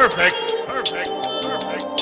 Perfect. Perfect. Perfect.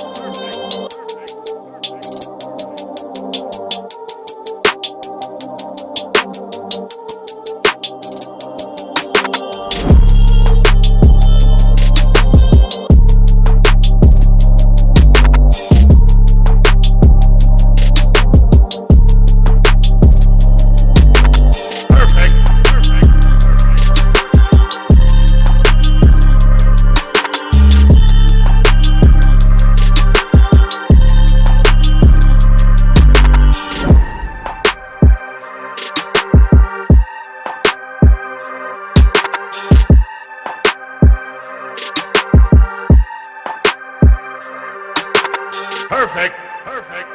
Perfect. Perfect.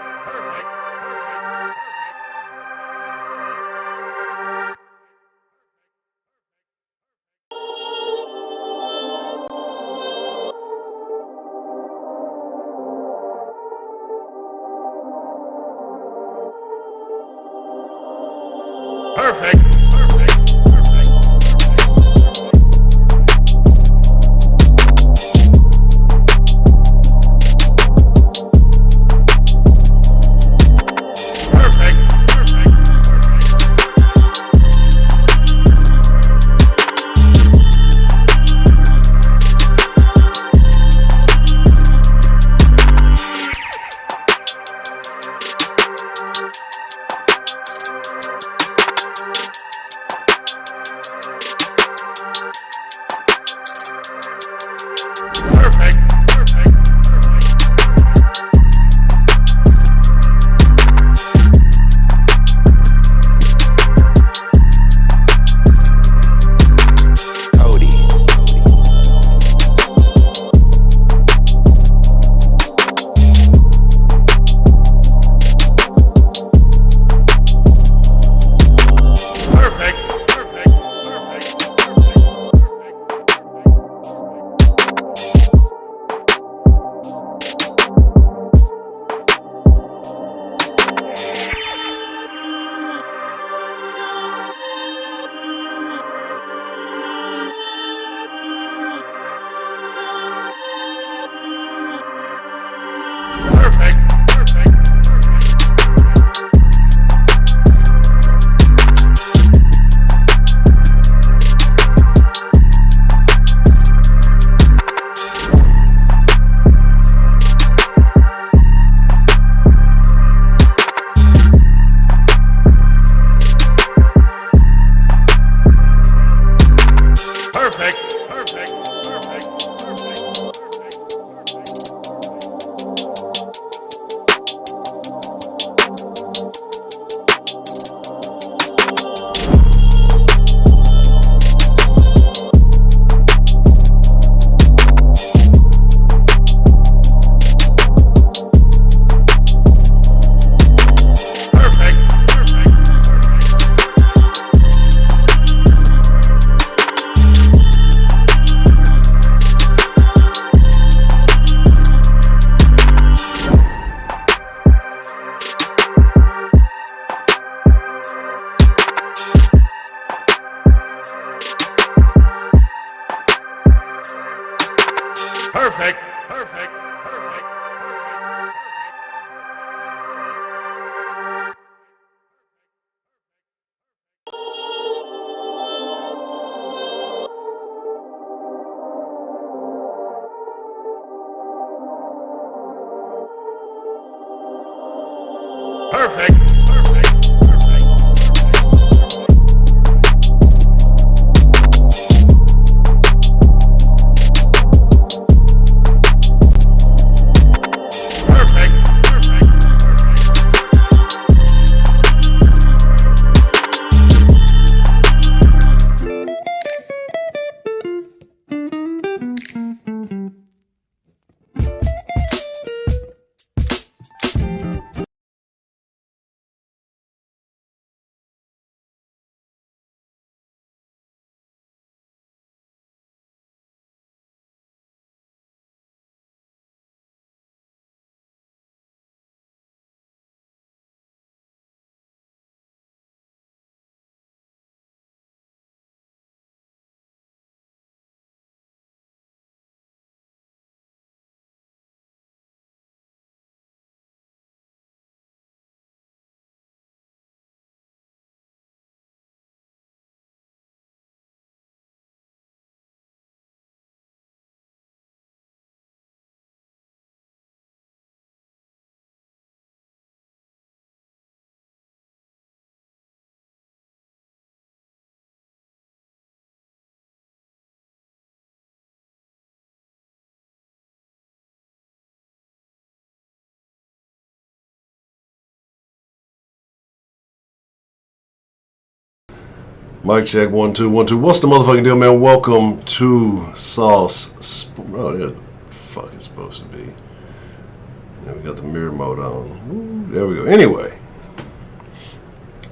Perfect. Perfect. Perfect. Perfect. Perfect. Perfect. Perfect. Mic check, 1 2 1 2. What's the motherfucking deal, man? Welcome to Sauce. Oh, there the fuck it's supposed to be. Yeah, we got the mirror mode on. Ooh, there we go. Anyway,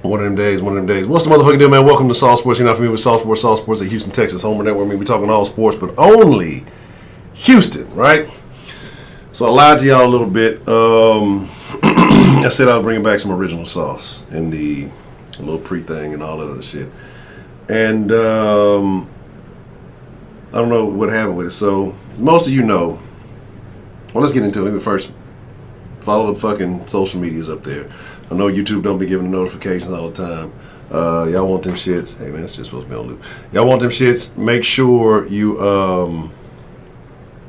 one of them days. What's the motherfucking deal, man? Welcome to Sauce Sports. You're not familiar with Sauce Sports at Houston, Texas, Homer Network. I mean, we're talking all sports, but only Houston, right? So I lied to y'all a little bit. I said I was bringing back some original sauce in the little pre-thing and all that other shit. And I don't know what happened with it. So most of you know. Well, let's get into it. Let me first follow the fucking social medias up there. I know YouTube don't be giving the notifications all the time. Y'all want them shits. Hey man, it's just supposed to be on loop. Y'all want them shits. Make sure you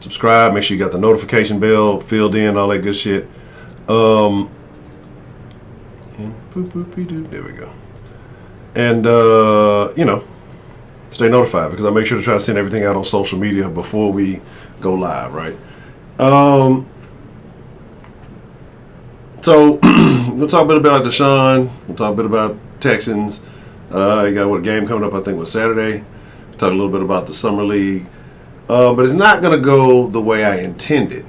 subscribe. Make sure you got the notification bell filled in, all that good shit. There we go. And, stay notified because I make sure to try to send everything out on social media before we go live, right? So, we'll talk a bit about Deshaun. We'll talk a bit about Texans. You got a game coming up, I think, was Saturday. Talk a little bit about the Summer League. But it's not going to go the way I intended.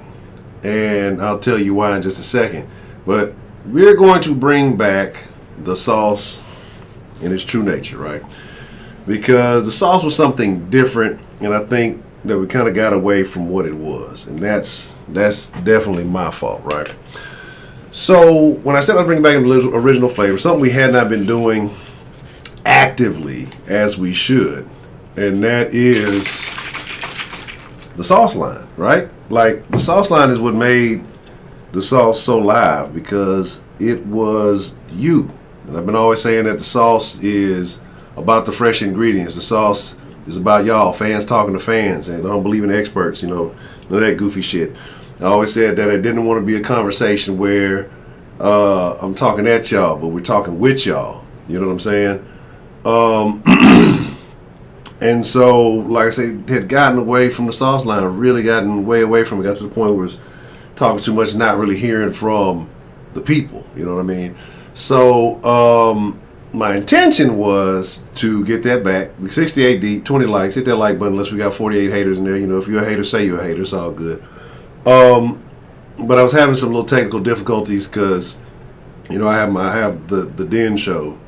And I'll tell you why in just a second. But we're going to bring back the sauce in its true nature, right? Because the sauce was something different, and I think that we kind of got away from what it was, and that's definitely my fault, right? So when I said I'd bring back an original flavor, something we had not been doing actively as we should, and that is the sauce line, right? Like, the sauce line is what made the sauce so live, because it was you. And I've been always saying that the sauce is about the fresh ingredients. The sauce is about y'all, fans talking to fans, and I don't believe in experts, none of that goofy shit. I always said that I didn't want to be a conversation where I'm talking at y'all, but we're talking with y'all. You know what I'm saying? And so, like I said, had gotten away from the sauce line, really gotten way away from it, got to the point where it was talking too much, not really hearing from the people. You know what I mean? So, my intention was to get that back. We're 68 deep, 20 likes. Hit that like button unless we got 48 haters in there. If you're a hater, say you're a hater. It's all good. But I was having some little technical difficulties because, I have the Den show,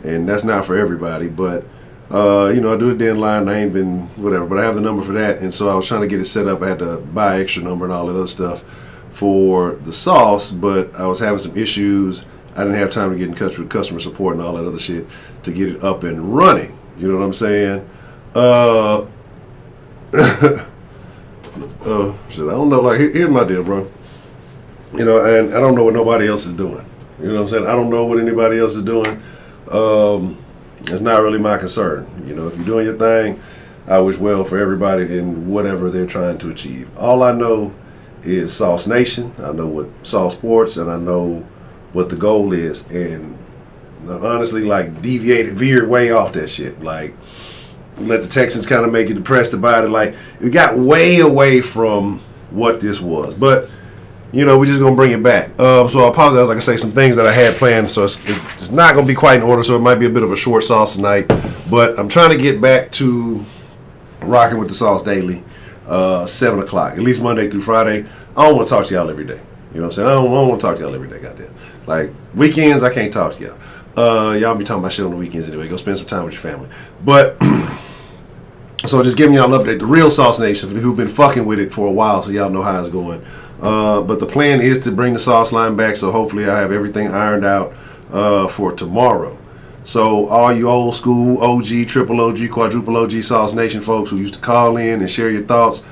and that's not for everybody. But, I do the Den line. I ain't been whatever, but I have the number for that. And so I was trying to get it set up. I had to buy extra number and all that other stuff for the sauce, but I was having some issues. I didn't have time to get in touch with customer support and all that other shit to get it up and running. You know what I'm saying? Shit, I don't know. Like, here's my deal, bro. And I don't know what nobody else is doing. You know what I'm saying? I don't know what anybody else is doing. It's not really my concern. If you're doing your thing, I wish well for everybody in whatever they're trying to achieve. All I know is Sauce Nation. I know what Sauce Sports, and I know what the goal is, and honestly, like, veered way off that shit. Like, let the Texans kind of make you depressed about it. Like, we got way away from what this was, but we're just gonna bring it back. So I apologize. Like I say, some things that I had planned, so it's not gonna be quite in order. So it might be a bit of a short sauce tonight, but I'm trying to get back to rocking with the sauce daily, 7 o'clock, at least Monday through Friday. I don't want to talk to y'all every day. You know what I'm saying? I don't want to talk to y'all every day, goddamn. Like, weekends, I can't talk to y'all. Y'all be talking about shit on the weekends anyway. Go spend some time with your family. But, so just giving y'all an update. The real Sauce Nation, who've been fucking with it for a while, so y'all know how it's going. But the plan is to bring the sauce line back, so hopefully I have everything ironed out for tomorrow. So all you old school, OG, triple OG, quadruple OG Sauce Nation folks who used to call in and share your thoughts,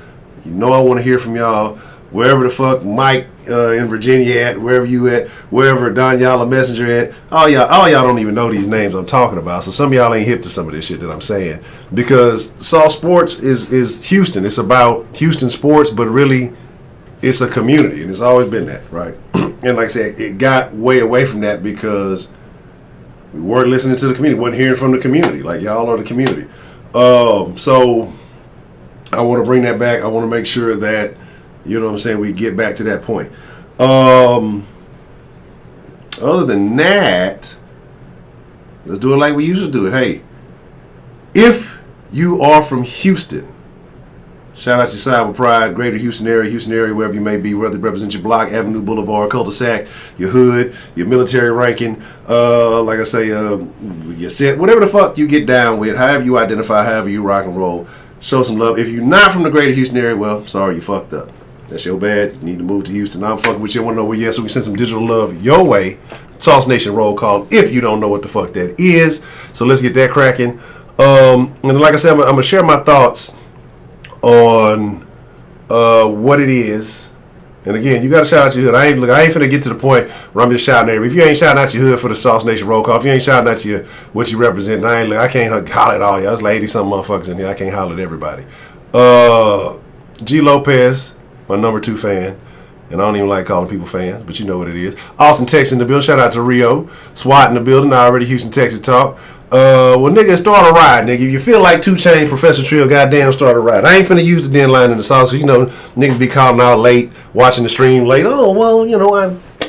I want to hear from y'all. Wherever the fuck Mike in Virginia at, wherever you at, wherever Don Yalla Messenger at, all y'all don't even know these names I'm talking about. So some of y'all ain't hip to some of this shit that I'm saying, because Sauce Sports is Houston. It's about Houston sports, but really it's a community, and it's always been that, right? And like I said, it got way away from that because we weren't listening to the community, wasn't hearing from the community. Like, y'all are the community. So I want to bring that back. I want to make sure that, you know what I'm saying, we get back to that point. Other than that, let's do it like we used to do it. Hey, If you are from Houston, shout out to your side with pride, greater Houston area, wherever you may be, whether it represents your block, avenue, boulevard, cul-de-sac, your hood, your military ranking, like I say, your set, whatever the fuck you get down with, however you identify, however you rock and roll, show some love. If you're not from the greater Houston area, well, sorry, you fucked up. That's your bad. You need to move to Houston. I'm fucking with you. I want to know where you at so we can send some digital love your way. Sauce Nation roll call if you don't know what the fuck that is. So let's get that cracking. And like I said, I'm going to share my thoughts on what it is. And again, you got to shout out your hood. I ain't finna get to the point where I'm just shouting at everybody. If you ain't shouting out your hood for the Sauce Nation roll call, if you ain't shouting out your what you represent, I can't holler at all y'all. There's like 80-something motherfuckers in here. I can't holler at everybody. G. Lopez, my number 2 fan. And I don't even like calling people fans, but you know what it is. Austin, Texas in the building. Shout out to Rio. SWAT in the building. I already Houston, Texas talk. Well, nigga, start a ride, nigga. If you feel like 2 Chainz, Professor Trill, goddamn, start a ride. I ain't finna use the den line in the sauce. You know, niggas be calling out late, watching the stream late. Oh, well, you know,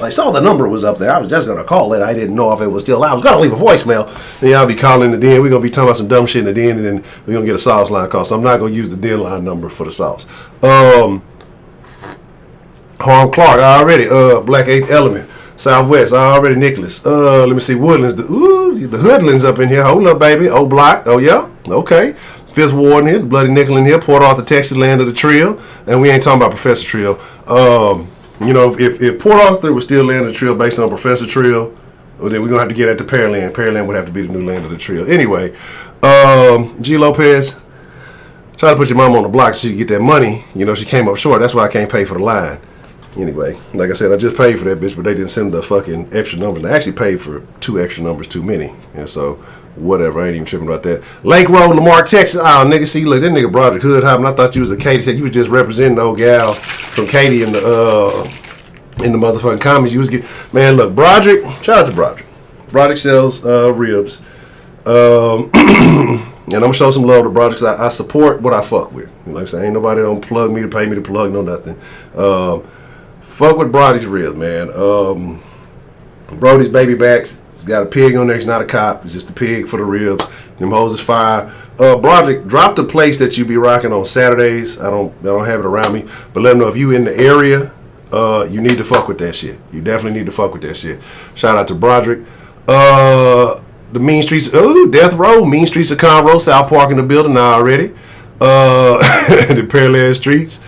I saw the number was up there. I was just gonna call it. I didn't know if it was still live. I was gonna leave a voicemail. Then y'all be calling the den. We're gonna be talking about some dumb shit in the den, and then we're gonna get a sauce line call. So I'm not gonna use the den line number for the sauce. Harm Clark, I already. Black 8th Element. Southwest, I already. Nicholas. Let me see. Woodlands. The Hoodlands up in here. Hold up, baby. O Block. Oh, yeah. Okay. Fifth Ward in here. The Bloody Nickel in here. Port Arthur, Texas, land of the Trill. And we ain't talking about Professor Trill. You know, if Port Arthur was still land of the Trill based on Professor Trill, well, then we're going to have to get at the Pearland. Pearland would have to be the new land of the Trill. Anyway, G. Lopez, try to put your mom on the block so you get that money. You know, she came up short. That's why I can't pay for the line. Anyway, like I said, I just paid for that bitch, but they didn't send the fucking extra numbers. I actually paid for 2 extra numbers too many. And so, whatever. I ain't even tripping about that. Lake Road, Lamar, Texas. Oh, nigga, see, look, that nigga Broderick Hood hopping. I thought you was a Katie. You was just representing the old gal from Katie in the motherfucking comments. You was getting, man, look, Broderick, shout out to Broderick. Broderick sells ribs. And I'm going to show some love to Broderick because I support what I fuck with. You know what I'm saying? Ain't nobody don't plug me to pay me to plug, no nothing. Fuck with Brody's ribs, man. Brody's baby backs. It's got a pig on there. It's not a cop. It's just a pig for the ribs. Them hoes is fire. Broderick, drop the place that you be rocking on Saturdays. I don't have it around me, but let them know if you in the area, you need to fuck with that shit. You definitely need to fuck with that shit. Shout out to Broderick. The Mean Streets. Death Row. Mean Streets of Conroe. South Park in the building now already. The Pearland Streets.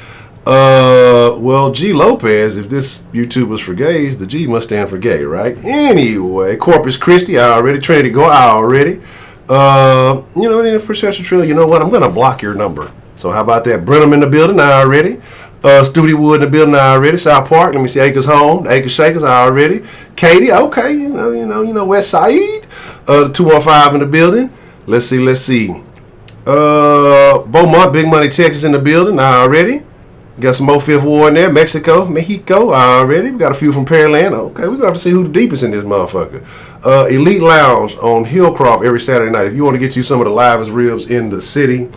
Well, G. Lopez, if this YouTube was for gays, the G must stand for gay, right? Anyway, Corpus Christi, I already. Trinity Go, I already. You know, then Professor Trill, you know what? I'm going to block your number. So how about that? Brenham in the building, I already. Studewood in the building, I already. South Park, let me see. Acres Home, Acres Shakers, I already. Katie, okay, you know, West Side. The 215 in the building. Let's see. Beaumont, Big Money, Texas in the building, I already. Got some more Fifth Ward in there. Mexico, already. We got a few from Pearland. Okay, we're going to have to see who the deepest in this motherfucker. Elite Lounge on Hillcroft every Saturday night. If you want to get you some of the livest ribs in the city,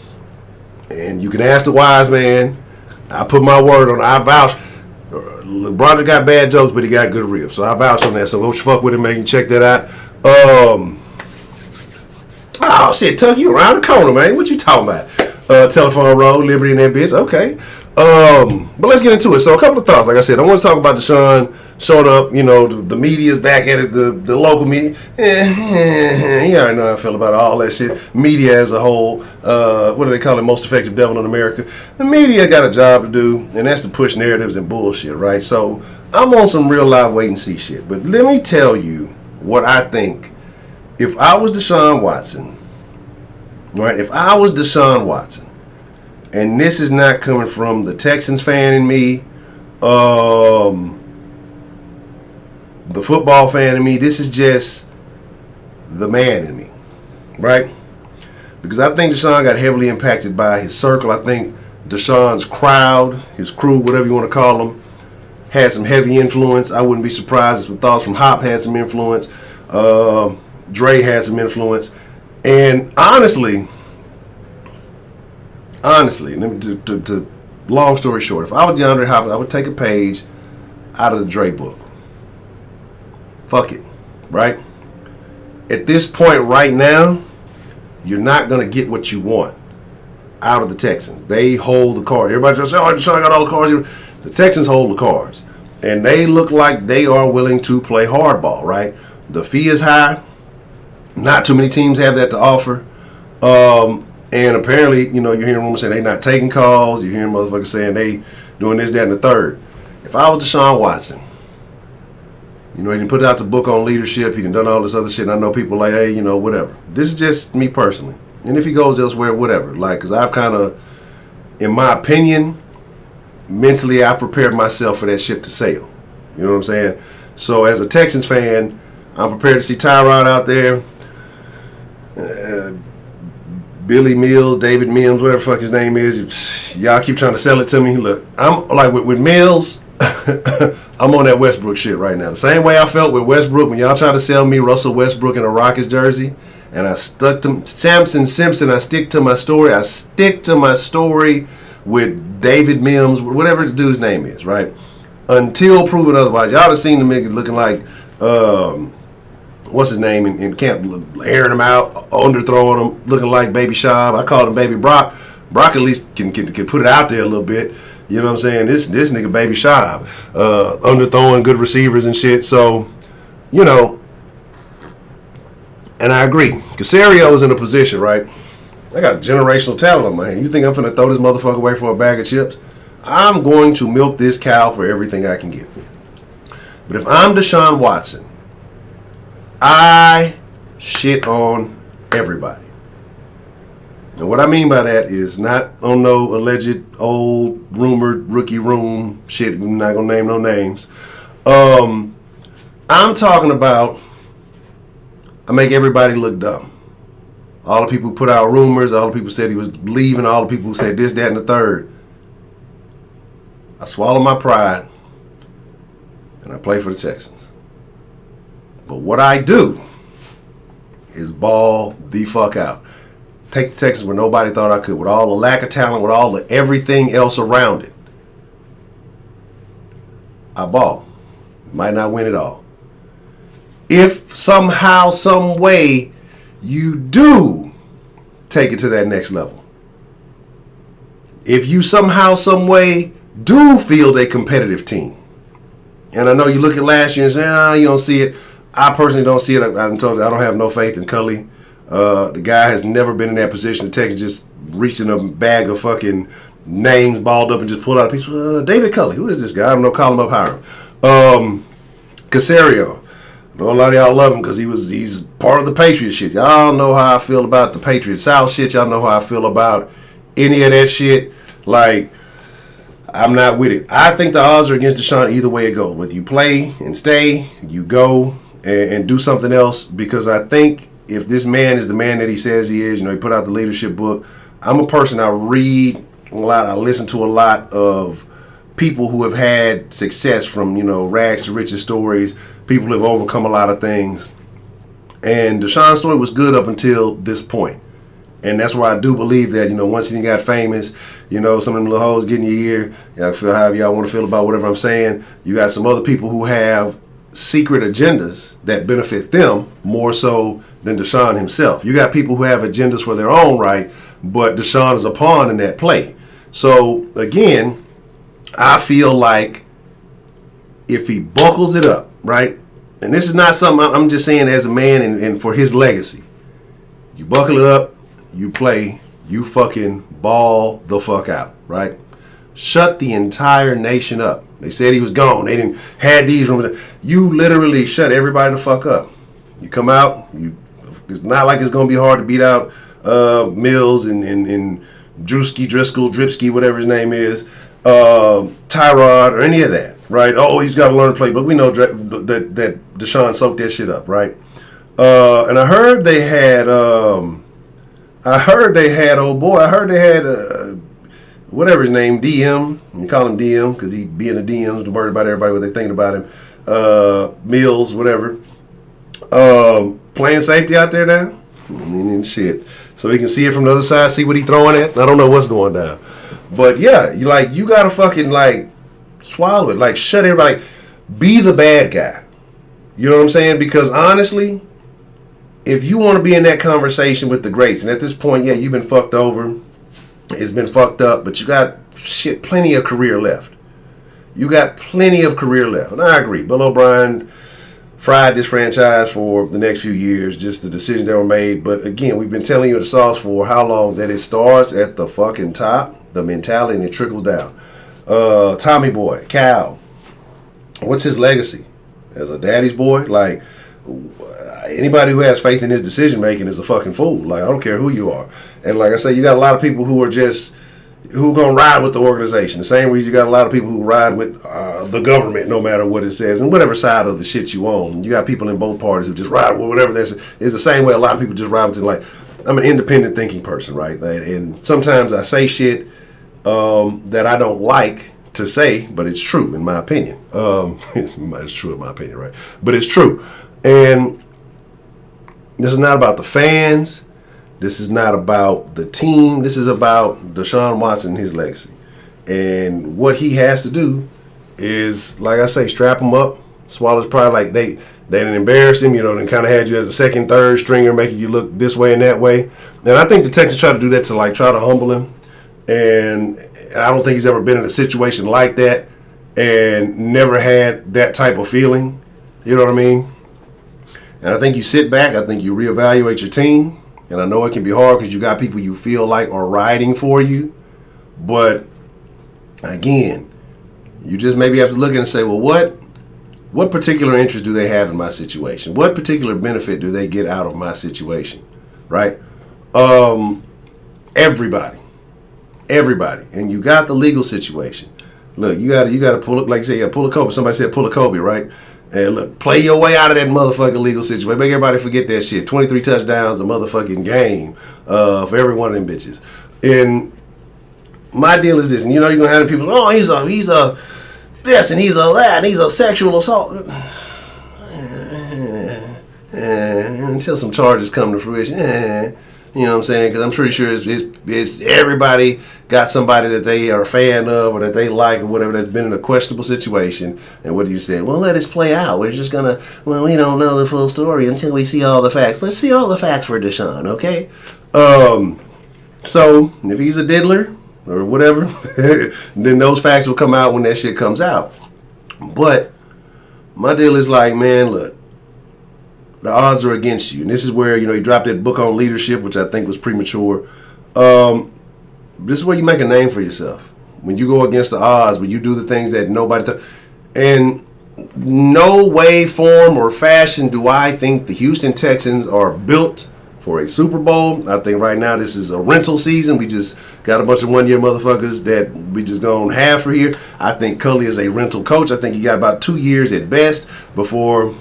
and you can ask the wise man, I put my word on it. I vouch. Broderick got bad jokes, but he got good ribs. So I vouch on that. So go fuck with him, man. You check that out. Oh, shit, Tuck, you around the corner, man. What you talking about? Telephone Road, Liberty in that bitch. Okay. But let's get into it. So a couple of thoughts. Like I said, I want to talk about Deshaun showing up. You know, the media's back at it. The local media. You already know how I feel about all that shit. Media as a whole. What do they call it? Most effective devil in America. The media got a job to do, and that's to push narratives and bullshit, right? So I'm on some real live wait and see shit. But let me tell you what I think. If I was Deshaun Watson, right? If I was Deshaun Watson, and this is not coming from the Texans fan in me, the football fan in me. This is just the man in me, right? Because I think Deshaun got heavily impacted by his circle. I think Deshaun's crowd, his crew, whatever you want to call them, had some heavy influence. I wouldn't be surprised if Thoughts from Hop had some influence. Dre had some influence. And honestly, let me to long story short, if I was DeAndre Hopkins, I would take a page out of the Dre book. Fuck it, right? At this point right now, you're not going to get what you want out of the Texans. They hold the cards. Everybody just say, oh, Deshaun got all the cards. The Texans hold the cards. And they look like they are willing to play hardball, right? The fee is high. Not too many teams have that to offer. And apparently, you're hearing rumors saying they not taking calls. You're hearing motherfuckers saying they doing this, that, and the third. If I was Deshaun Watson, he didn't put out the book on leadership. He done all this other shit. And I know people like, hey, whatever. This is just me personally. And if he goes elsewhere, whatever. Because I've kind of, in my opinion, mentally, I've prepared myself for that ship to sail. You know what I'm saying? So as a Texans fan, I'm prepared to see Tyrod out there. Billy Mills, David Mims, whatever the fuck his name is. Y'all keep trying to sell it to me. Look, I'm like with Mills, I'm on that Westbrook shit right now. The same way I felt with Westbrook when y'all tried to sell me Russell Westbrook in a Rockets jersey. And I stuck to Simpson. I stick to my story. I stick to my story with David Mims, whatever the dude's name is, right? Until proven otherwise. Y'all have seen the nigga looking like, what's his name in camp, airing him out, underthrowing him, looking like Baby Shab. I called him Baby Brock. Brock at least can put it out there a little bit. You know what I'm saying? This nigga Baby Shab, underthrowing good receivers and shit. So, and I agree. Casario is in a position, right? I got generational talent on my hand. You think I'm finna throw this motherfucker away for a bag of chips? I'm going to milk this cow for everything I can get. But if I'm Deshaun Watson, I shit on everybody. And what I mean by that is not on no alleged old rumored rookie room shit. I'm not gonna name no names. I'm talking about I make everybody look dumb. All the people who put out rumors, all the people who said he was leaving, all the people who said this, that, and the third. I swallow my pride and I play for the Texans. But what I do is ball the fuck out. Take the Texans where nobody thought I could, with all the lack of talent, with all the everything else around it. I ball. Might not win it all. If somehow, some way, you do take it to that next level. If you somehow, some way do field a competitive team. And I know you look at last year and say, you don't see it. I personally don't see it. I told you, I don't have no faith in Cully. The guy has never been in that position. The Texans just reached in a bag of fucking names, balled up, and just pulled out a piece. David Cully. Who is this guy? I don't know. Call him up, hire him. Casario. I know a lot of y'all love him because he's part of the Patriot shit. Y'all know how I feel about the Patriot South shit. Y'all know how I feel about any of that shit. Like, I'm not with it. I think the odds are against Deshaun either way it goes. Whether you play and stay, you go and do something else. Because I think if this man is the man that he says he is, he put out the leadership book. I'm a person, I read a lot, I listen to a lot of people who have had success from, rags to riches stories, people who have overcome a lot of things. And Deshaun's story was good up until this point. And that's why I do believe that, once he got famous, some of them little hoes get in your ear. Y'all feel however y'all want to feel about whatever I'm saying. You got some other people who have secret agendas that benefit them more so than Deshaun himself. You got people who have agendas for their own right, but Deshaun is a pawn in that play. So, again, I feel like if he buckles it up, right? And this is not something I'm just saying as a man and for his legacy. You buckle it up, you play, you fucking ball the fuck out, right? Shut the entire nation up. They said he was gone. They didn't had these rumors. You literally shut everybody the fuck up. You come out, it's not like it's going to be hard to beat out Mills and Dripsky, whatever his name is, Tyrod, or any of that, right? Oh, he's got to learn to play, but we know that Deshaun soaked that shit up, right? And I heard they had, whatever his name, DM. You call him DM because he be in the DMs to worry about everybody what they thinking about him. Mills, whatever. Playing safety out there now. Shit. So we can see it from the other side, see what he throwing at. I don't know what's going down. But yeah, you gotta fucking swallow it. Shut everybody. Be the bad guy. You know what I'm saying? Because honestly, if you want to be in that conversation with the greats, and at this point, yeah, you've been fucked over, it's been fucked up, but you got plenty of career left. You got plenty of career left. And I agree. Bill O'Brien fried this franchise for the next few years, just the decisions that were made. But again, we've been telling you the sauce for how long, that it starts at the fucking top, the mentality, and it trickles down. Tommy Boy, Cal, what's his legacy? As a daddy's boy? Like, anybody who has faith in his decision making is a fucking fool. Like, I don't care who you are. And like I say, you got a lot of people who are just, who gonna ride with the organization. The same reason you got a lot of people who ride with the government, no matter what it says, and whatever side of the shit you own. You got people in both parties who just ride with whatever that's. It's the same way a lot of people just ride with it. Like, I'm an independent thinking person, right? And sometimes I say shit that I don't like to say, but it's true in my opinion. It's true in my opinion, right? But it's true. And this is not about the fans. This is not about the team. This is about Deshaun Watson and his legacy. And what he has to do is, like I say, strap him up. Swallows probably like they didn't embarrass him, and kind of had you as a second, third stringer, making you look this way and that way. And I think the Texans try to do that to try to humble him. And I don't think he's ever been in a situation like that and never had that type of feeling. You know what I mean? And I think you sit back. I think you reevaluate your team. And I know it can be hard because you got people you feel like are riding for you. But, again, you just maybe have to look at it and say, well, what particular interest do they have in my situation? What particular benefit do they get out of my situation? Right? Everybody. And you got the legal situation. Look, you got to pull it, like you say, pull a Kobe. Somebody said pull a Kobe, right? And look, play your way out of that motherfucking legal situation. Make everybody forget that shit. 23 touchdowns, a motherfucking game for every one of them bitches. And my deal is this, and you're going to have people, oh, he's a this, and he's a that, and he's a sexual assault. Until some charges come to fruition. You know what I'm saying? Because I'm pretty sure it's everybody got somebody that they are a fan of or that they like or whatever that's been in a questionable situation. And what do you say? Well, let us play out. We're just going to, we don't know the full story until we see all the facts. Let's see all the facts for Deshaun, okay? So, if he's a diddler or whatever, then those facts will come out when that shit comes out. But my deal is like, man, look. The odds are against you. And this is where, he dropped that book on leadership, which I think was premature. This is where you make a name for yourself. When you go against the odds, when you do the things that nobody... And no way, form, or fashion do I think the Houston Texans are built for a Super Bowl. I think right now this is a rental season. We just got a bunch of one-year motherfuckers that we just gone have for here. I think Culley is a rental coach. I think he got about 2 years at best before...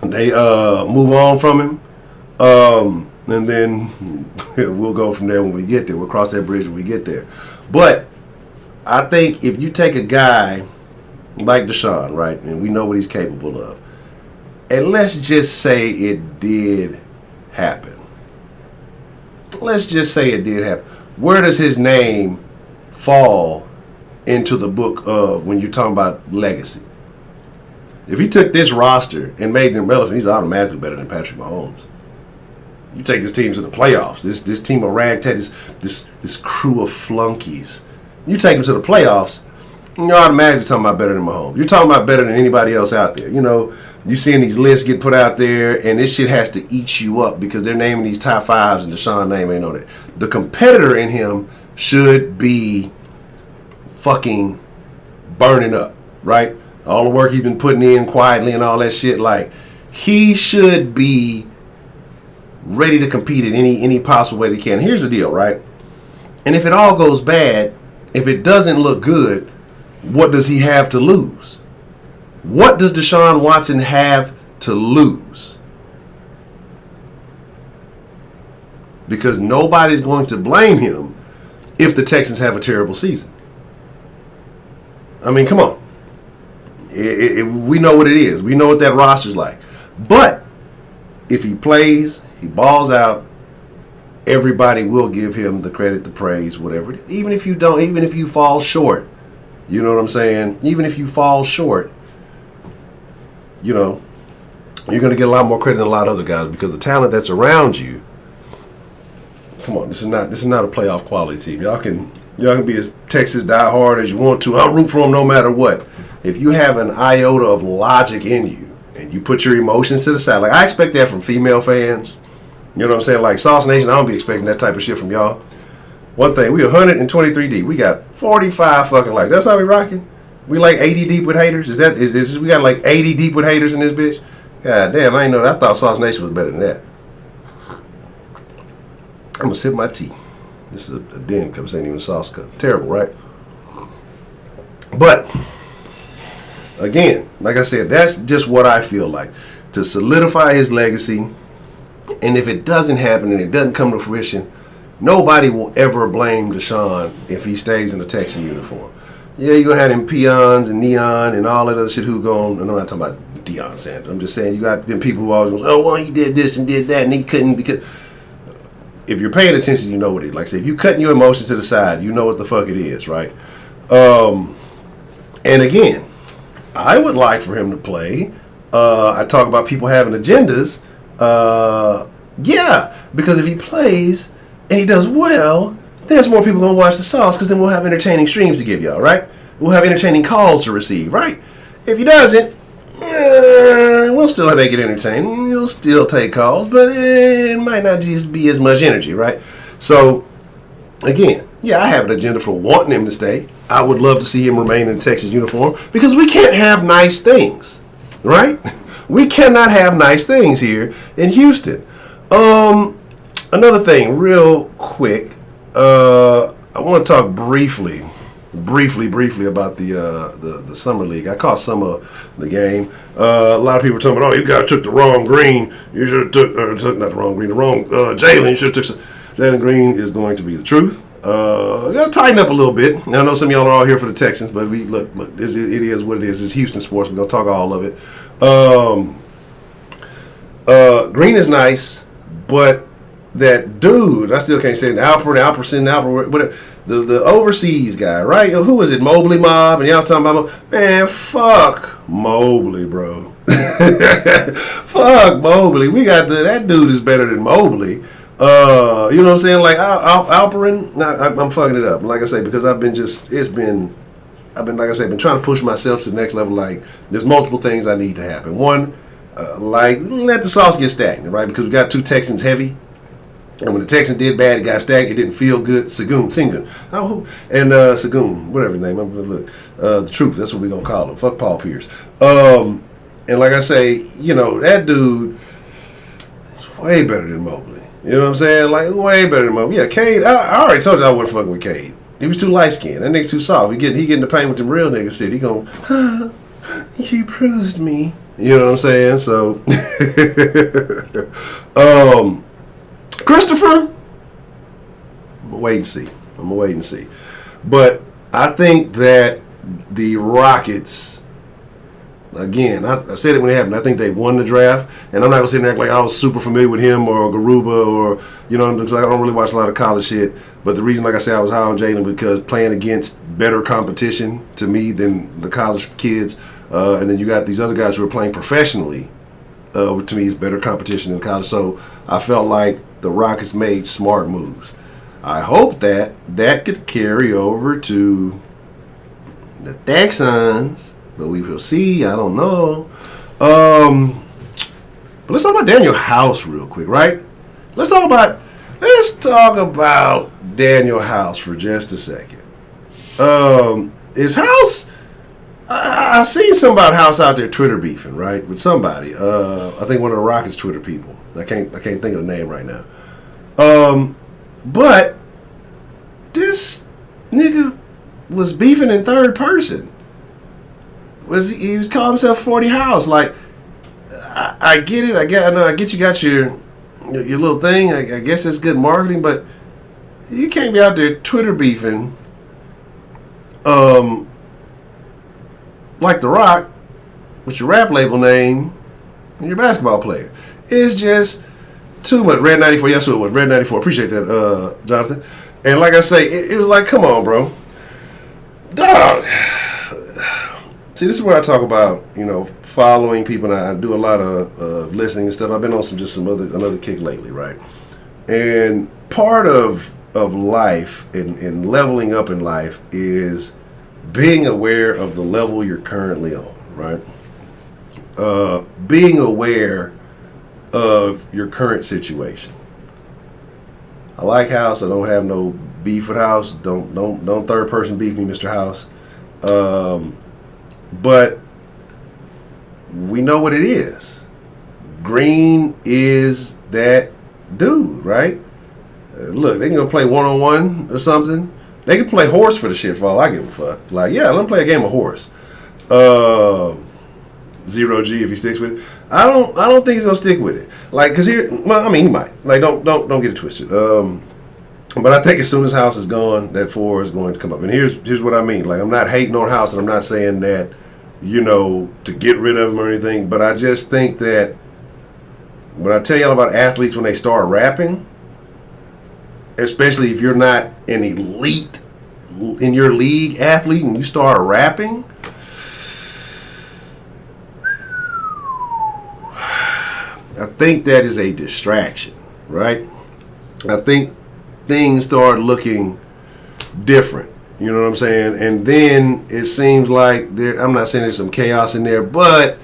they move on from him, and then we'll go from there when we get there. We'll cross that bridge when we get there. But I think if you take a guy like Deshaun, right, and we know what he's capable of, and let's just say it did happen. Let's just say it did happen. Where does his name fall into the book of when you're talking about legacy? If he took this roster and made them relevant, he's automatically better than Patrick Mahomes. You take this team to the playoffs. This team of ragtag, this crew of flunkies. You take them to the playoffs, you're automatically talking about better than Mahomes. You're talking about better than anybody else out there. You're seeing these lists get put out there, and this shit has to eat you up because they're naming these top fives, and Deshaun's name ain't on it. The competitor in him should be fucking burning up, right? All the work he's been putting in quietly and all that shit, like, he should be ready to compete in any possible way that he can. Here's the deal, right? And if it all goes bad, if it doesn't look good, what does he have to lose? What does Deshaun Watson have to lose? Because nobody's going to blame him if the Texans have a terrible season. I mean, come on. We know what it is. We know what that roster's like. But if he plays, he balls out, everybody will give him the credit, the praise, whatever. Even if you don't, even if you fall short, you know what I'm saying? Even if you fall short, you're going to get a lot more credit than a lot of other guys because the talent that's around you. Come on, this is not a playoff quality team. Y'all can be as Texas die hard as you want to. I'll root for them no matter what. If you have an iota of logic in you and you put your emotions to the side, like I expect that from female fans. You know what I'm saying? Like Sauce Nation, I don't be expecting that type of shit from y'all. One thing, we 123 deep. We got 45 fucking likes. That's how we rocking. We like 80 deep with haters. Is we got like 80 deep with haters in this bitch? God damn, I ain't know that. I thought Sauce Nation was better than that. I'm gonna sip my tea. This is a den cup. This ain't even a sauce cup. Terrible, right? But again, like I said, that's just what I feel like to solidify his legacy. And if it doesn't happen and it doesn't come to fruition, nobody will ever blame Deshaun if he stays in a Texan uniform. Yeah, you're gonna have them peons and neon and all that other shit who going. And I'm not talking about Deion Sanders. I'm just saying you got them people who always go, oh, well, he did this and did that and he couldn't because. If you're paying attention, you know what it is. Like I said, if you're cutting your emotions to the side, you know what the fuck it is, right? And again, I would like for him to play. I talk about people having agendas. Yeah, because if he plays and he does well, there's more people going to watch the sauce because then we'll have entertaining streams to give y'all, right? We'll have entertaining calls to receive, right? If he doesn't, we'll still make it entertaining. You'll still take calls, but it might not just be as much energy, right? So, again, yeah, I have an agenda for wanting him to stay. I would love to see him remain in the Texas uniform because we can't have nice things, right? We cannot have nice things here in Houston. Another thing, real quick, I want to talk briefly about the summer league. I caught some of the game. A lot of people were talking about, oh, you guys took the wrong green. You should have took not the wrong green, the wrong Jalen. You should have took Jalen Green is going to be the truth. Got to tighten up a little bit. I know some of y'all are all here for the Texans, but we look, it is what it is. It's Houston sports. We're gonna talk all of it. Green is nice, but that dude, I still can't say it. Alper, whatever. The overseas guy, right? Who was it? Mobley Mob, and y'all talking about, man, fuck Mobley, bro. Fuck Mobley. We got that dude is better than Mobley. You know what I'm saying? Like Alperin, I'm fucking it up. Like I say, because I've been trying to push myself to the next level. Like there's multiple things I need to happen. One, like let the sauce get stagnant, right? Because we got two Texans heavy. And when the Texans did bad, it got stagnant. It didn't feel good. Sengun. And Sagoon, whatever his name. Look, the truth. That's what we're going to call him. Fuck Paul Pierce. And like I say, you know, that dude is way better than Mobley. You know what I'm saying? Like, way better than Mobley. Yeah, Cade, I already told you I wasn't fucking with Cade. He was too light-skinned. That nigga too soft. He getting the pain with them real niggas shit. He going, he bruised me. You know what I'm saying? So, Christopher, I'm gonna wait and see. But I think that the Rockets, again, I said it when it happened. I think they won the draft, and I'm not gonna sit there and act like I was super familiar with him or Garuba or because I don't really watch a lot of college shit. But the reason, like I said, I was high on Jalen because playing against better competition to me than the college kids, and then you got these other guys who are playing professionally. To me, is better competition than college. So I felt like the Rockets made smart moves. I hope that could carry over to the Texans, but we will see. I don't know. But let's talk about Daniel House real quick, right? Let's talk about Daniel House for just a second. Is House? I seen something about House out there Twitter beefing, right, with somebody. I think one of the Rockets Twitter people. I can't think of the name right now. But this nigga was beefing in third person. He was calling himself 40 House. Like, I get it. I get you got your little thing. I guess it's good marketing, but you can't be out there Twitter beefing. Like The Rock, with your rap label name and your basketball player. It's just too much. Red 94, yes, it was. Red 94, appreciate that, Jonathan. And like I say, it was like, come on, bro. Dog. See, this is where I talk about, following people, and I do a lot of listening and stuff. I've been on another kick lately, right? And part of life and leveling up in life is being aware of the level you're currently on, right? Being aware of your current situation. I like House. I don't have no beef with House. Don't third person beef me, Mr. House. But we know what it is. Green is that dude, right? Look, they can go play one-on-one or something. They can play horse for the shit for all I give a fuck. Like, yeah, let them play a game of horse. Zero G if he sticks with it. I don't think he's gonna stick with it. Like, cause he might. Like, don't get it twisted. But I think as soon as House is gone, that 4 is going to come up. And here's what I mean. Like, I'm not hating on House, and I'm not saying that, to get rid of him or anything. But I just think that when I tell y'all about athletes when they start rapping, especially if you're not an elite in your league athlete and you start rapping, I think that is a distraction, right? I think things start looking different. You know what I'm saying? And then it seems like I'm not saying there's some chaos in there, but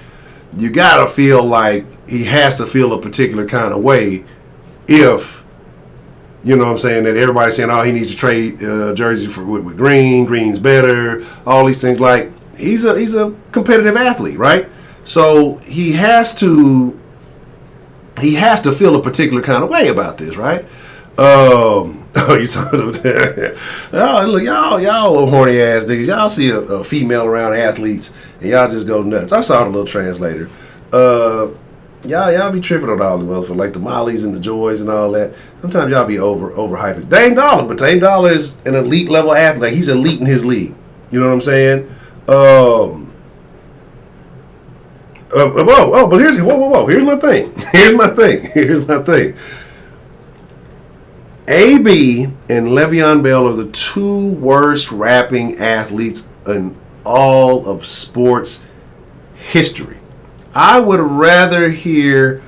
you gotta feel like he has to feel a particular kind of way if, you know what I'm saying, that everybody's saying, oh, he needs to trade jersey with Green. Green's better. All these things. Like, he's a competitive athlete, right? So he has to feel a particular kind of way about this, right? You talking about that? Oh, look, y'all little horny ass niggas. Y'all see a female around athletes and y'all just go nuts. I saw the little translator. Y'all be tripping on all the motherfuckers, like the Mollies and the Joys and all that. Sometimes y'all be overhyping. Dame Dollar, but Dame Dollar is an elite level athlete. Like, he's elite in his league. You know what I'm saying? But here's my thing. Here's my thing. AB and Le'Veon Bell are the 2 worst rapping athletes in all of sports history. I would rather hear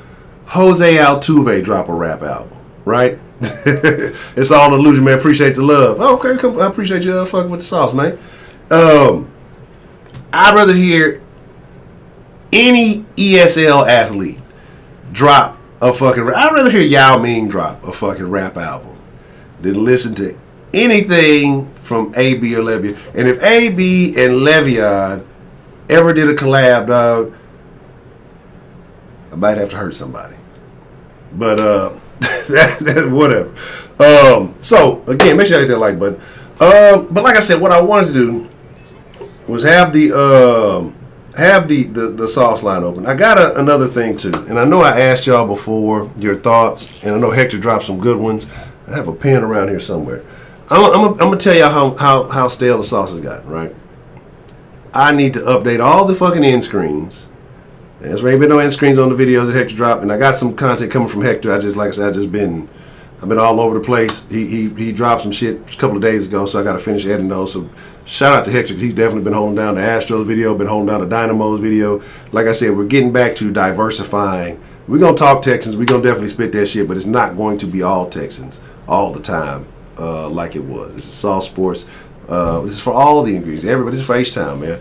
Jose Altuve drop a rap album, right? It's all an illusion, man. Appreciate the love. Oh, okay, I appreciate you fucking with the sauce, man. I'd rather hear any ESL athlete drop a fucking rap. I'd rather hear Yao Ming drop a fucking rap album than listen to anything from AB or Le'Veon. And if AB and Le'Veon ever did a collab, dog, I might have to hurt somebody. But whatever. So again, make sure you hit that like button. But like I said, what I wanted to do was have the sauce line open. I got another thing too, and I know I asked y'all before your thoughts, and I know Hector dropped some good ones. I have a pen around here somewhere. I'm gonna tell y'all how stale the sauce has gotten. Right? I need to update all the fucking end screens. There's ain't been no end screens on the videos that Hector dropped, and I got some content coming from Hector. I've been all over the place. He dropped some shit a couple of days ago, so I got to finish editing those. So shout out to Hector, because he's definitely been holding down the Astros video, been holding down the Dynamo's video. Like I said, we're getting back to diversifying. We're going to talk Texans. We're going to definitely spit that shit, but it's not going to be all Texans all the time like it was. This is Saw Sports. This is for all the ingredients. Everybody, this is for H-Town, man.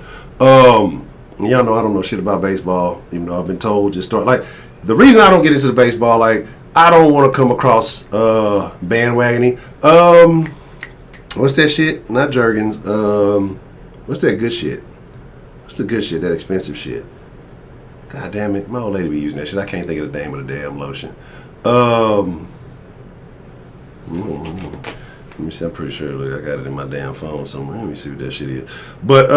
Y'all know I don't know shit about baseball, even though I've been told just start. Like, the reason I don't get into the baseball, like, I don't want to come across bandwagoning. What's that shit? Not Jergens. What's that good shit? What's the good shit? That expensive shit. God damn it. My old lady be using that shit. I can't think of the name of the damn lotion. Let me see. I'm pretty sure I got it in my damn phone somewhere. Let me see what that shit is. But,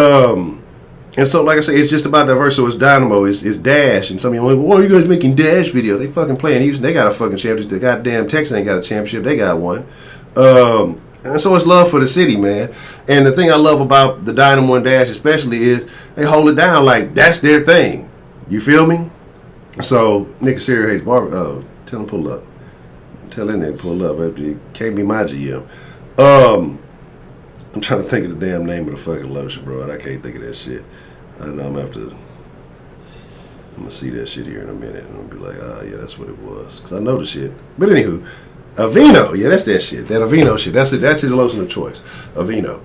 and so, like I say, it's just about diverse. So it's Dynamo, it's Dash, and some of you are like, why are you guys making Dash videos? They fucking playing Houston. They got a fucking championship. The goddamn Texans ain't got a championship. They got one. And so it's love for the city, man. And the thing I love about the Dynamo and Dash especially is they hold it down like that's their thing. You feel me? So, Nick Siri hates barber. Oh, tell him pull up. Tell that nigga pull up. It can't be my GM. I'm trying to think of the damn name of the fucking lotion, bro, and I can't think of that shit. I know I'm going to have to... I'm gonna see that shit here in a minute, and I'm gonna be like, oh yeah, that's what it was, cause I know the shit. But anywho, Aveeno, yeah, that's that shit. That Aveeno shit. That's it. That's his lotion of choice. Aveeno.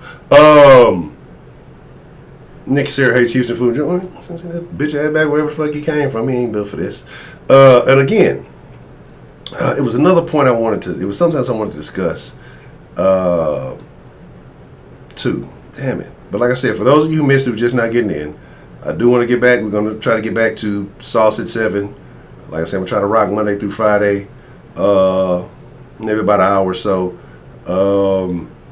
Nick Sarah hates Houston food. That bitch ass back wherever the fuck he came from. He ain't built for this. And again, it was another point I wanted to. It was something else I wanted to discuss. Too. Damn it. But like I said, for those of you who missed it, who just not getting in, I do want to get back. We're going to try to get back to Sauce at 7. Like I said, I'm going to try to rock Monday through Friday. Maybe about an hour or so.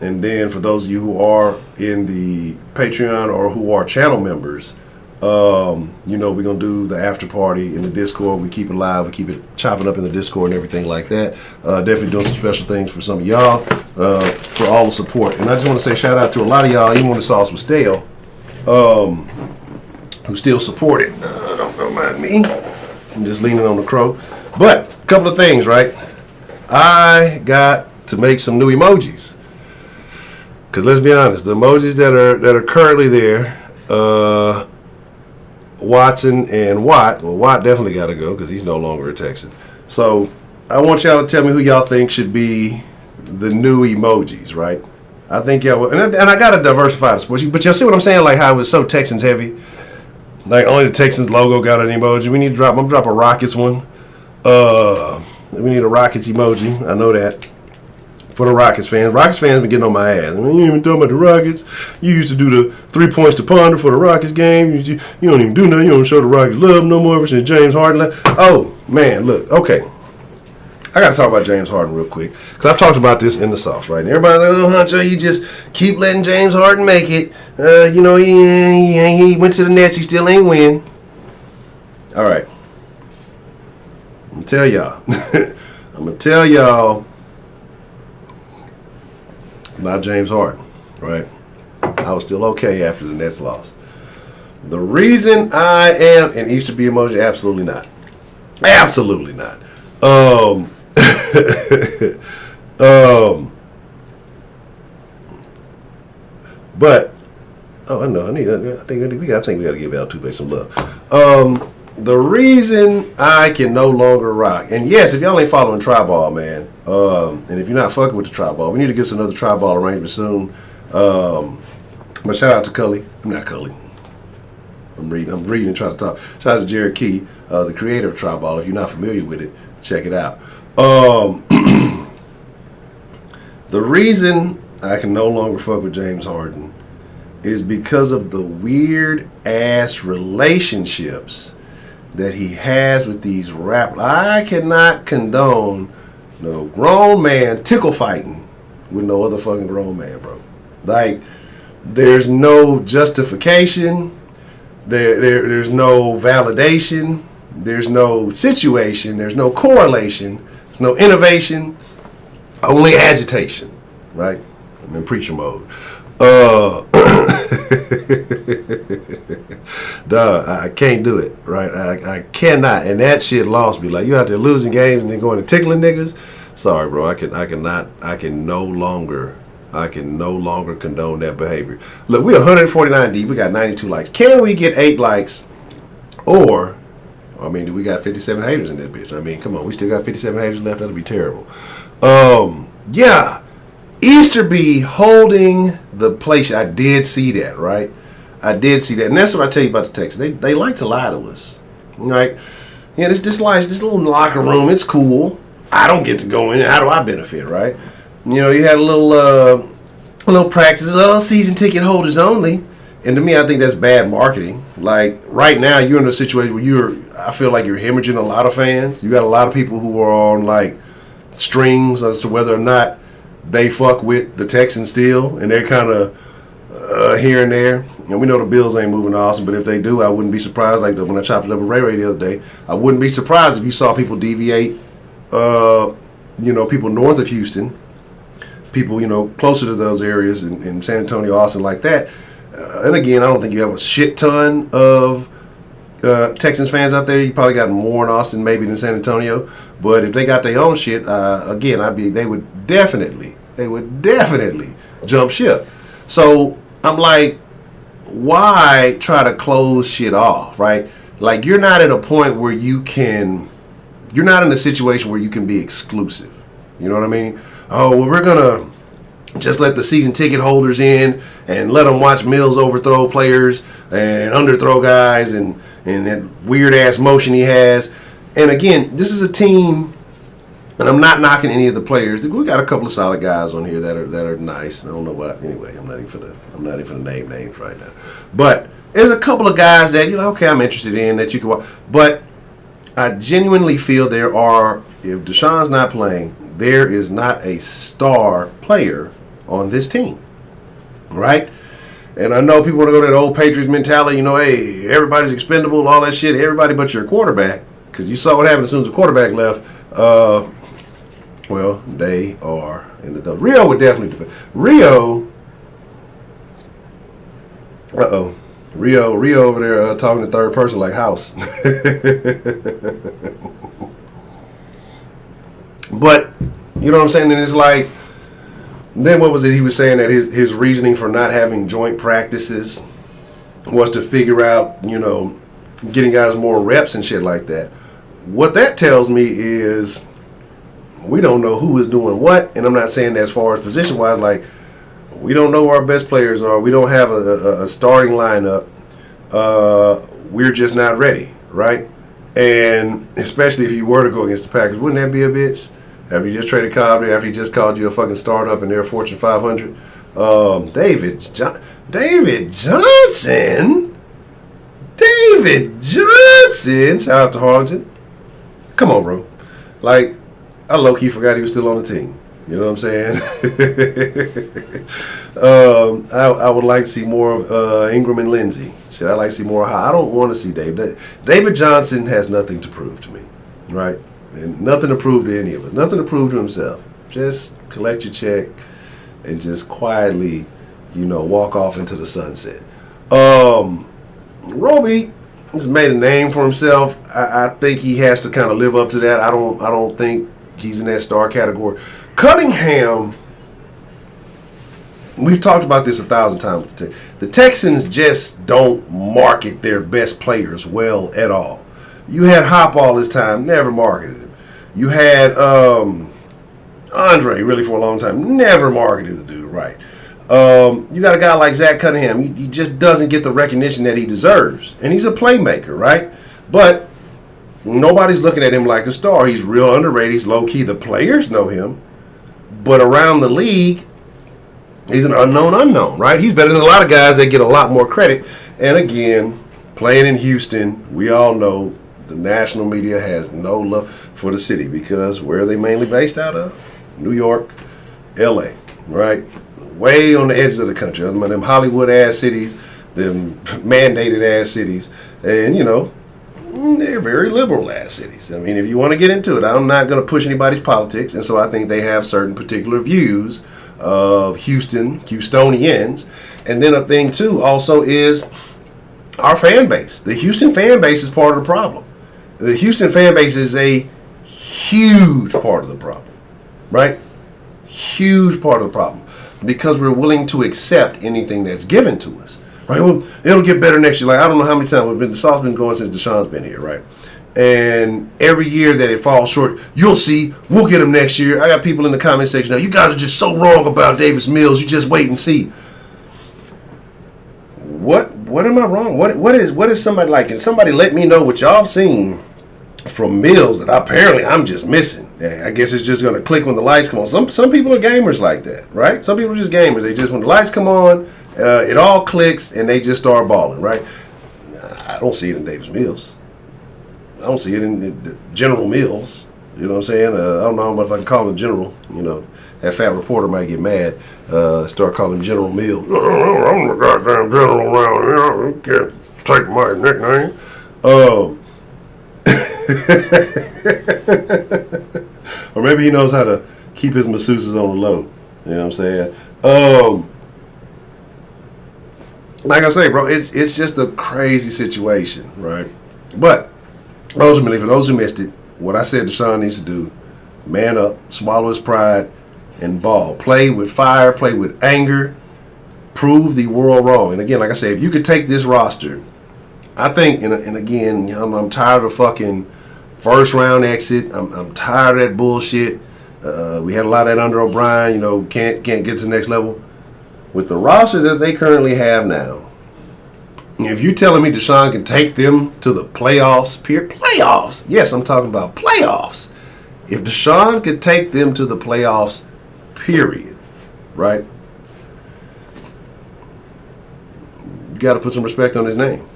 And then for those of you who are in the Patreon or who are channel members, we're going to do the after party in the Discord. We keep it live. We keep it chopping up in the Discord and everything like that. Definitely doing some special things for some of y'all for all the support. And I just want to say shout out to a lot of y'all, even when the sauce was stale, who still support it. Don't mind me. I'm just leaning on the crow. But a couple of things, right? I got to make some new emojis. Because let's be honest, the emojis that are currently there, Watson and Watt. Well, Watt definitely got to go because he's no longer a Texan. So I want y'all to tell me who y'all think should be the new emojis, right? I think y'all, and I got to diversify the sports. But y'all see what I'm saying? Like how it was so Texans heavy. Like only the Texans logo got an emoji. We need to drop. I'm gonna drop a Rockets one. We need a Rockets emoji. I know that. For the Rockets fans. Rockets fans been getting on my ass. I mean, you ain't even talking about the Rockets. You used to do the 3 points to ponder for the Rockets game. You don't even do nothing. You don't show the Rockets love no more ever since James Harden left. Oh, man, look. Okay. I got to talk about James Harden real quick. Because I've talked about this in the sauce, right? And everybody's like, oh, Honcho, you just keep letting James Harden make it. He went to the Nets. He still ain't win. All right. I'm going to tell y'all. About James Harden, right? I was still okay after the Nets loss. The reason I am an Easter B emoji, absolutely not. Absolutely not. But I know. I think we got to give Altuve some love. The reason I can no longer rock, and yes, if y'all ain't following Tri-Ball, man, and if you're not fucking with the Tri-Ball, we need to get us another Tri-Ball arrangement soon. But shout out to Cully. I'm not Cully. I'm reading and trying to talk. Shout out to Jared Key, the creator of Tri-Ball. If you're not familiar with it, check it out. The reason I can no longer fuck with James Harden is because of the weird ass relationships that he has with these rappers. I cannot condone no grown man tickle fighting with no other fucking grown man, bro. Like, there's no justification. There's no validation. There's no situation. There's no correlation. There's no innovation. Only agitation, right? I'm in preacher mode. Duh, I can't do it, right? I cannot, and that shit lost me. Like, you out there losing games and then going to tickling niggas. Sorry, bro. I can no longer condone that behavior. Look, we're 149 deep. We got 92 likes. Can we get 8 likes? Or, I mean, do we got 57 haters in this bitch? I mean, come on. We still got 57 haters left. That'll be terrible. Yeah. Easterby holding the place. I did see that, right? I did see that. And that's what I tell you about the Texans. They like to lie to us, right? Yeah, this little locker room, it's cool. I don't get to go in. How do I benefit, right? You know, you had a little practice. Season ticket holders only. And to me, I think that's bad marketing. Like, right now, you're in a situation where I feel like you're hemorrhaging a lot of fans. You got a lot of people who are on, like, strings as to whether or not they fuck with the Texans still, and they're kind of here and there. And we know the Bills ain't moving awesome, but if they do, I wouldn't be surprised. Like when I chopped it up with Ray the other day, I wouldn't be surprised if you saw people deviate, people north of Houston, people, closer to those areas in San Antonio, Austin, like that. And again, I don't think you have a shit ton of Texans fans out there. You probably got more in Austin maybe than San Antonio. But if they got their own shit, they would definitely jump ship. So I'm like, why try to close shit off, right? Like, you're not at a point where you're not in a situation where you can be exclusive. You know what I mean? Oh, well, we're going to just let the season ticket holders in and let them watch Mills overthrow players and underthrow guys and that weird-ass motion he has. And, again, this is a team, and I'm not knocking any of the players. We got a couple of solid guys on here that are nice. I don't know what. Anyway, I'm not even gonna name names right now. But there's a couple of guys that, okay, I'm interested in that you can watch. But I genuinely feel if Deshaun's not playing, there is not a star player on this team, right? And I know people want to go to that old Patriots mentality, hey, everybody's expendable, all that shit, everybody but your quarterback, because you saw what happened as soon as the quarterback left. Well, they are in the double. Rio would definitely defend. Rio over there talking in third person like House. But, you know what I'm saying? And it's like, then what was it he was saying that his reasoning for not having joint practices was to figure out, getting guys more reps and shit like that. What that tells me is we don't know who is doing what, and I'm not saying that as far as position-wise, like, we don't know who our best players are. We don't have a starting lineup. We're just not ready, right? And especially if you were to go against the Packers, wouldn't that be a bitch? Have you just traded Cobb there after he just called you a fucking startup and they're Fortune 500? David Johnson. Shout out to Harlingen. Come on, bro. Like, I low-key forgot he was still on the team. You know what I'm saying? I would like to see more of Ingram and Lindsey. Should I like to see more? I don't want to see David. David Johnson has nothing to prove to me, right? And nothing to prove to any of us. Nothing to prove to himself. Just collect your check and just quietly, walk off into the sunset. Roby has made a name for himself. I think he has to kind of live up to that. I don't think he's in that star category. Cunningham, we've talked about this 1,000 times. The Texans just don't market their best players well at all. You had Hop all this time, never marketed him. You had Andre, really for a long time, never marketed the dude right. You got a guy like Zach Cunningham, he just doesn't get the recognition that he deserves. And he's a playmaker, right? But nobody's looking at him like a star. He's real underrated. He's low-key. The players know him. But around the league, he's an unknown, right? He's better than a lot of guys that get a lot more credit. And again, playing in Houston, we all know the national media has no love for the city because where are they mainly based out of? New York, L.A., right? Way on the edges of the country. Them Hollywood-ass cities, them mandated-ass cities. And, they're very liberal-ass cities. I mean, if you want to get into it, I'm not going to push anybody's politics, and so I think they have certain particular views of Houstonians. And then a thing, too, also is our fan base. The Houston fan base is part of the problem. The Houston fan base is a huge part of the problem, right? Huge part of the problem because we're willing to accept anything that's given to us. Right, well, it'll get better next year. Like, I don't know how many times the sauce been going since Deshaun's been here, right? And every year that it falls short, you'll see, we'll get him next year. I got people in the comment section now, you guys are just so wrong about Davis Mills. You just wait and see. What am I wrong? What is somebody like? Can somebody let me know what y'all have seen from Mills that apparently I'm just missing? I guess it's just going to click when the lights come on. Some people are gamers like that, right? Some people are just gamers. They just, when the lights come on, it all clicks and they just start balling, right? I don't see it in Davis Mills. I don't see it in General Mills. You know what I'm saying? I don't know if I can call him General. That fat reporter might get mad. Start calling him General Mills. I'm the goddamn general around here. You can't take my nickname. Or maybe he knows how to keep his masseuses on the low. You know what I'm saying? Like I say, bro, it's just a crazy situation, right? But ultimately, for those who missed it, what I said Deshaun needs to do, man up, swallow his pride, and ball. Play with fire, play with anger, prove the world wrong. And again, like I say, if you could take this roster I think, and again, I'm tired of fucking first round exit. I'm tired of that bullshit. We had a lot of that under O'Brien. Can't get to the next level with the roster that they currently have now. If you're telling me Deshaun can take them to the playoffs, playoffs. Yes, I'm talking about playoffs. If Deshaun could take them to the playoffs, period, right? You got to put some respect on his name.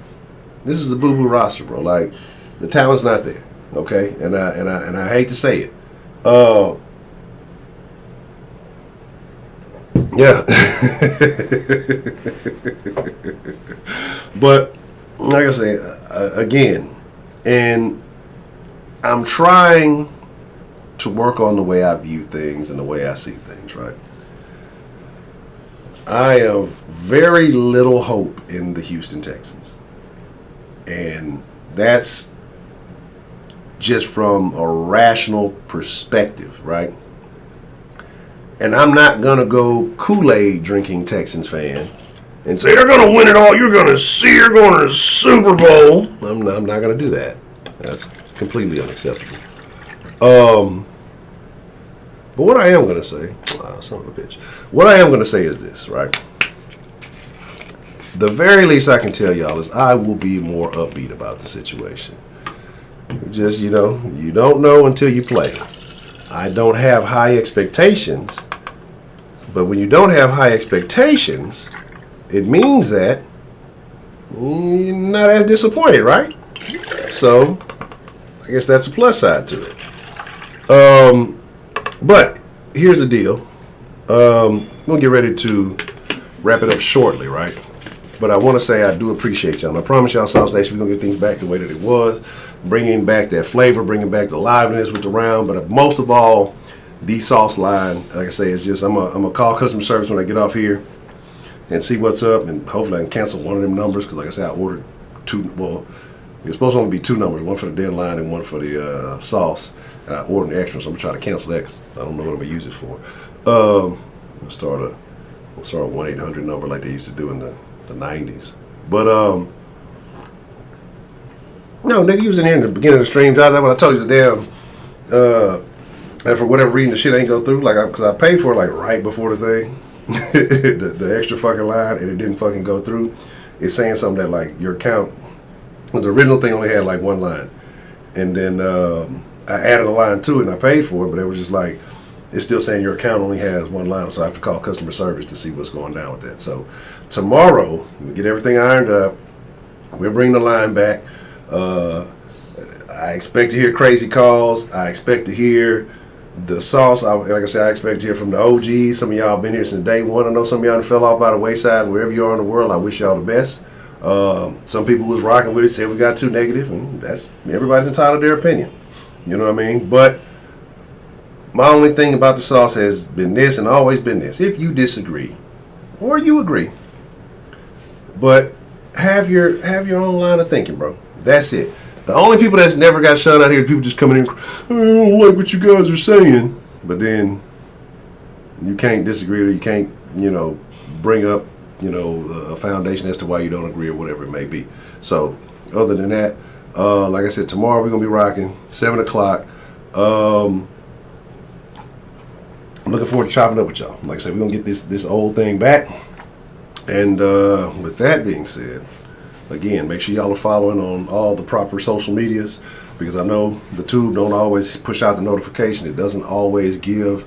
This is a boo-boo roster, bro. Like, the talent's not there, okay? And I hate to say it. Yeah. But, like I say, again, and I'm trying to work on the way I view things and the way I see things, right? I have very little hope in the Houston Texans. And that's just from a rational perspective, right? And I'm not going to go Kool-Aid drinking Texans fan and say, they're going to win it all. You're going to see, you're going to the Super Bowl. I'm not going to do that. That's completely unacceptable. But what I am going to say, son of a bitch. What I am going to say is this, right? The very least I can tell y'all is I will be more upbeat about the situation. Just, you don't know until you play. I don't have high expectations. But when you don't have high expectations, it means that you're not as disappointed, right? So, I guess that's a plus side to it. But here's the deal. We'll get ready to wrap it up shortly, right? But I want to say I do appreciate y'all. And I promise y'all, Sauce Nation, we're going to get things back the way that it was. Bringing back that flavor, bringing back the liveliness with the round. But most of all, the sauce line, like I say, is just I'm gonna call customer service when I get off here and see what's up. And hopefully I can cancel one of them numbers because, like I said, I ordered two. Well, it's supposed to only be two numbers, one for the deadline and one for the sauce. And I ordered an extra, so I'm going to try to cancel that because I don't know what I'm going to use it for. We'll start a 1-800 number like they used to do in the 90s. But, no, nigga, you was in here in the beginning of the stream. When I told you the damn, and for whatever reason, the shit ain't go through. Because I paid for it, right before the thing. the extra fucking line, and it didn't fucking go through. It's saying something that, your account, the original thing only had, one line. And then, I added a line to it, and I paid for it, but it was just it's still saying your account only has one line, so I have to call customer service to see what's going down with that. So tomorrow, we get everything ironed up. We'll bring the line back. I expect to hear crazy calls. I expect to hear the sauce. Like I said, I expect to hear from the OGs. Some of y'all been here since day one. I know some of y'all fell off by the wayside. Wherever you are in the world, I wish y'all the best. Some people was rocking with it, said we got too negative, and that's everybody's entitled to their opinion. You know what I mean? But my only thing about the sauce has been this and always been this. If you disagree or you agree, but have your own line of thinking, bro. That's it. The only people that's never got shut out here are people just coming in, I don't like what you guys are saying. But then you can't disagree or you can't, bring up, a foundation as to why you don't agree or whatever it may be. So other than that, like I said, tomorrow we're going to be rocking, 7 o'clock. I'm looking forward to chopping up with y'all. Like I said, we're going to get this old thing back. And with that being said, again, make sure y'all are following on all the proper social medias because I know the tube don't always push out the notification. It doesn't always give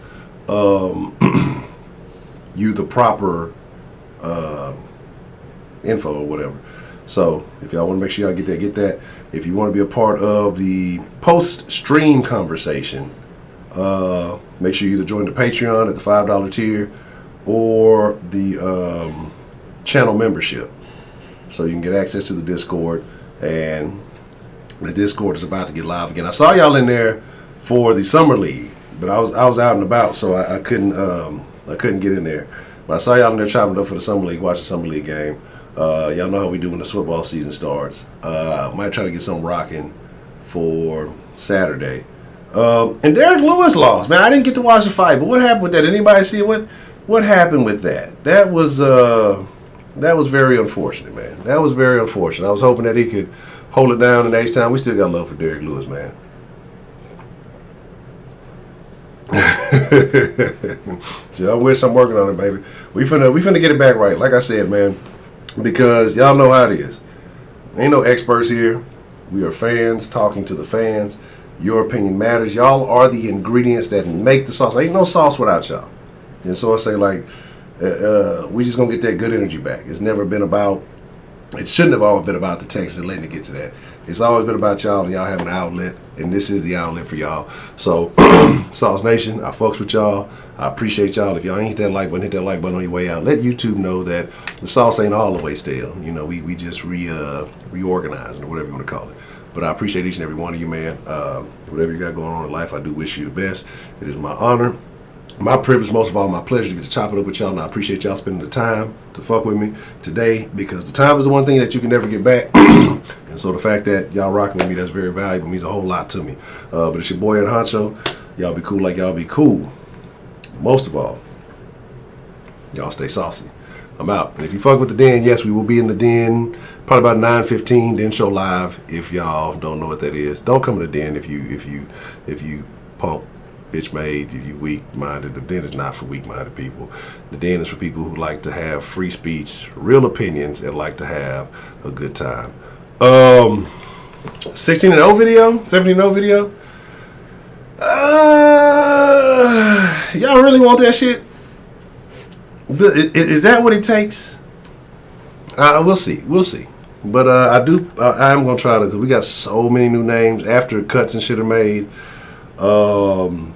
you the proper info or whatever. So if y'all want to make sure y'all get that. If you want to be a part of the post-stream conversation, make sure you either join the Patreon at the $5 tier or the channel membership. So you can get access to the Discord, and the Discord is about to get live again. I saw y'all in there for the Summer League, but I was out and about, so I couldn't get in there. But I saw y'all in there chopping up for the Summer League, watching the Summer League game. Y'all know how we do when the football season starts. Might try to get something rocking for Saturday. And Derek Lewis lost. Man, I didn't get to watch the fight, but what happened with that? Did anybody see what happened with that? That was That was very unfortunate, man. That was very unfortunate. I was hoping that he could hold it down in H-Town. We still got love for Derek Lewis, man. I wish I'm working on it, baby. We finna get it back right. Like I said, man, because y'all know how it is. Ain't no experts here. We are fans talking to the fans. Your opinion matters. Y'all are the ingredients that make the sauce. Ain't no sauce without y'all. And so I say, like, we just gonna get that good energy back. It's never been about. It shouldn't have always been about the Texans and letting it get to that. It's always been about y'all and y'all having an outlet, and this is the outlet for y'all. So, Sauce Nation, I fucks with y'all. I appreciate y'all. If y'all ain't hit that like button, hit that like button on your way out. Let YouTube know that the sauce ain't all the way stale. You know, we just reorganizing or whatever you want to call it. But I appreciate each and every one of you, man. Whatever you got going on in life, I do wish you the best. It is my honor, my privilege, most of all, my pleasure to get to chop it up with y'all. And I appreciate y'all spending the time to fuck with me today, because the time is the one thing that you can never get back. And so the fact that y'all rocking with me, that's very valuable. It means a whole lot to me. But it's your boy at Honcho. Y'all be cool like y'all be cool. Most of all, y'all stay saucy. I'm out. And if you fuck with the den, yes, we will be in the den probably about 9:15. Den show live. If y'all don't know what that is, don't come to the den if you punk, bitch made, if you weak minded. The den is not for weak minded people. The den is for people who like to have free speech, real opinions, and like to have a good time. 16-0 video, 17-0 video. Y'all really want that shit? Is that what it takes? We'll see. We'll see. But I am gonna try to, because we got so many new names after cuts and shit are made. I'm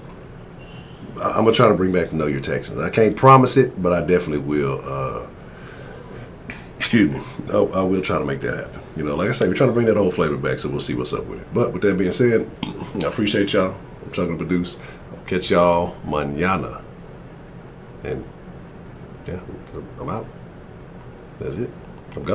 gonna try to bring back the Know Your Texans. I can't promise it, but I definitely will. Excuse me. I will try to make that happen. You know, like I say, we're trying to bring that old flavor back, so we'll see what's up with it. But with that being said, I appreciate y'all. I'm trying to produce. I'll catch y'all mañana. And yeah, I'm out. That's it. I'm gone.